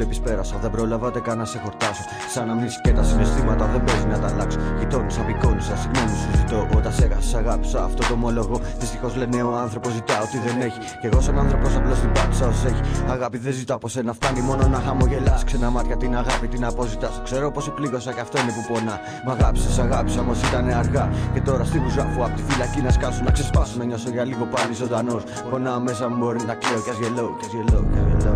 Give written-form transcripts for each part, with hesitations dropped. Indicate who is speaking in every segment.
Speaker 1: βλέπεις πέρασα. Δεν πρόλαβα ούτε καν να σε χορτάσω. Σαν να μνήσεις και τα συναισθήματα δεν παίζει να τα αλλάξω. Γειτόνισα, απεικόνισα, συγγνώμη σου ζητώ. Όταν σε έχασα, αγάπησα, αυτό το ομολογώ. Δυστυχώς λένε ο άνθρωπος ζητά ό,τι δεν έχει. Κι εγώ σαν άνθρωπος απλώς την πάτησα ως έχει. Αγάπη δεν ζητάω από σένα, φτάνει μόνο να χαμογελάς. Ξένα μάτια την αγάπη την αποζητάς. Ξέρω πως σε πλήγωσα κι αυτό είναι που πονά. Μ' αγάπησες, αγάπησα όμως ήταν αργά. Και τώρα στη γουζάφου απ' τη φυλακή να σκάσω, να ξεσπάσω, να νιώσω για λίγο πάλι ζωντανός. Πονάω μέσα μου, μπορεί να κλαίω κι ας γελώ, κι ας γελώ, κι ας γελώ.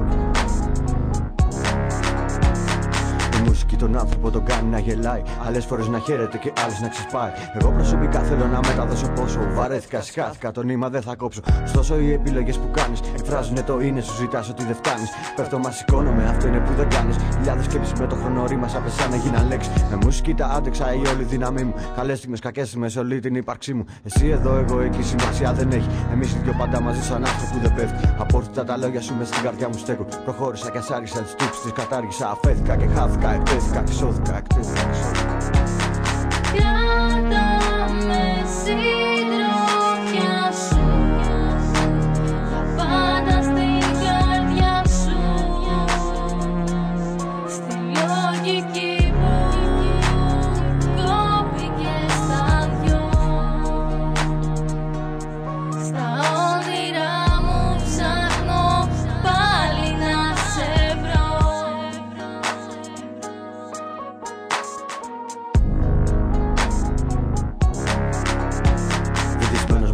Speaker 1: Η μουσική τον άνθρωπο τον κάνει να γελάει. Άλλες φορές να χαίρεται και άλλες να ξεσπάει. Εγώ προσωπικά θέλω να μεταδώσω πόσο βαρέθηκα, συχάθηκα, το νήμα δεν θα κόψω. Ωστόσο οι επιλογές που κάνεις εκφράζουνε το είναι, σου ζητάς ότι δεν φτάνεις. Πέφτω μα σηκώνομαι, αυτό είναι που δεν κάνεις. Χιλιάδες σκέψεις με το χρόνο ρήμασα, πεσάνε γίναν λέξεις. Με μουσική τα άντεξα η όλη δύναμή μου. Καλές στιγμές, κακές στιγμές, όλη την ύπαρξή μου. Εσύ εδώ, εγώ εκεί, σημασία δεν έχει. Εμείς οι δυο πάντα μαζί σαν άστρο που δεν πέφτει. Απόρριτα τα λόγια σου μες στην καρδιά μου στέκουν. Προχώρησα κι ασάρισα τις τύψεις, τις κατάργησα. Αφέθηκα και χάθηκα, εκτέθηκα, ξώθηκα, εκτέθηκα, ξώθηκα.
Speaker 2: Κράτα με συντροφιά σου. Για πάντα στην καρδιά σου. Στη λογική που κόπηκε στα δυο. Στα όνειρά μου ψάχνω πάλι να σε βρω.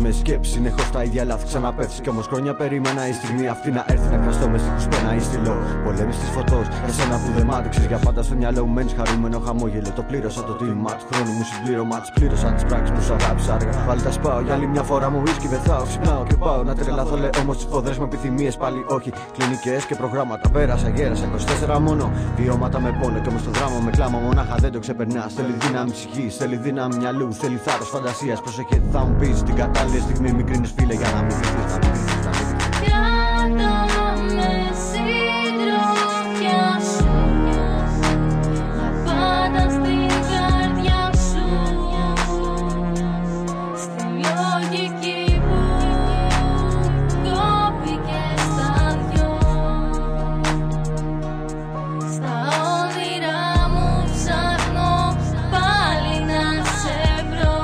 Speaker 1: Με σκέψη, συνεχώς τα ίδια λάθη ξαναπέφτεις. Κι όμως χρόνια περίμενα η στιγμή αυτή να έρθει να κραστώ με στίχους πένα ή στυλό. Πολέμης της φωτός, εσένα που δεν μ' άντεξες. Για πάντα στο μυαλό μου μένεις χαρούμενο χαμόγελο. Το πλήρωσα το τίμημα του χρόνου μου, συμπλήρωμα της πλήρωσα τις πράξεις που σου αγάπησα αργά. Πάλι τα σπάω για άλλη μια φορά μου whisky πεθάω. Ξυπνάω και πάω να τρελαθώ, λέει όμως τις ποδές μου επιθυμίες πάλι όχι. Κλινικές και προγράμματα πέρασα, γέρασα 24 μόνο. Βιώματα με πόνο κι όμως το δράμα με κλάμα μονάχα δεν το ξεπερνά. Θέλει δύναμη ψυχής, θέλει δύναμη μυαλού, θέλει θάρρος φαντασίας. Προσεχέ θα μου πεις την κατάλληλη στιγμή, μην κρίνεις φίλε για να μην κρυφτείς, να μην κρυφτείς, να μην κρυφτείς.
Speaker 2: Κράτα με συντροφιά σου. Για πάντα στην καρδιά σου. Στη λογική που κόπηκε στα δυο. Στα όνειρά μου ψάχνω πάλι να σε βρω.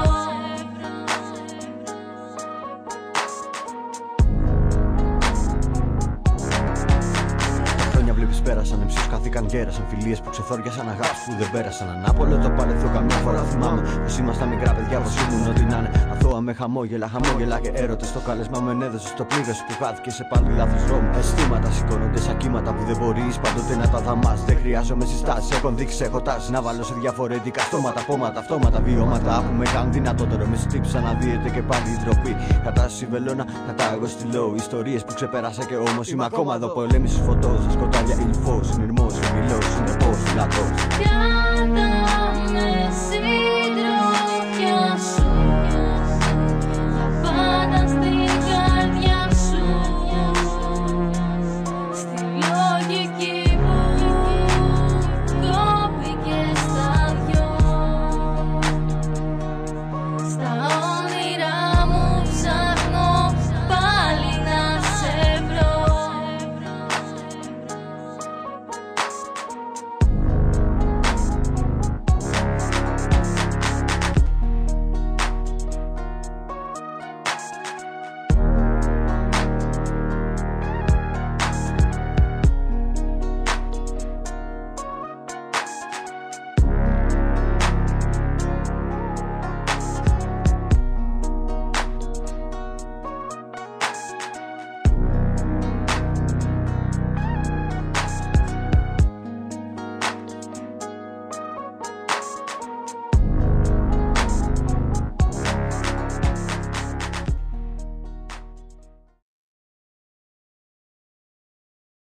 Speaker 1: Βλέπεις πέρασαν, εμψίους καθήκαν, γέρασαν. Φιλίες που ξεθόριασαν, αγάπης που δεν πέρασαν. Ανάπολο το παρελθόν, καμιά φορά θυμάμαι πως ήμασταν μικρά παιδιά, πως ήμουν ό,τι να είναι. Αθώα με χαμόγελα, χαμόγελα και έρωτες. Το κάλεσμα με ενέδωσες, το πλήρωσες που χάθηκε σε πάλι λάθος δρόμο. Αισθήματα σηκώνονται σαν κύματα που δεν μπορείς πάντοτε να τα θαμάς. Δεν χρειάζομαι συστάσεις, έχω δείξει, έχω τάσεις. Να βάλω σε διαφορετικά στόματα, πόματα, αυτόματα βιώματα που με κάνουν δυνατότερο. Με στύψα να δίεται και πάλι η ντροπή. Κατάσταση βελόνα, κατά εγώ στυλώ. Ιστορίες που ξεπέρασα και όμως είμαι ακόμα εδώ. Πολέμησης φωτός, σκοτάδια ήλιο φως, συνειρμός, μιλώ.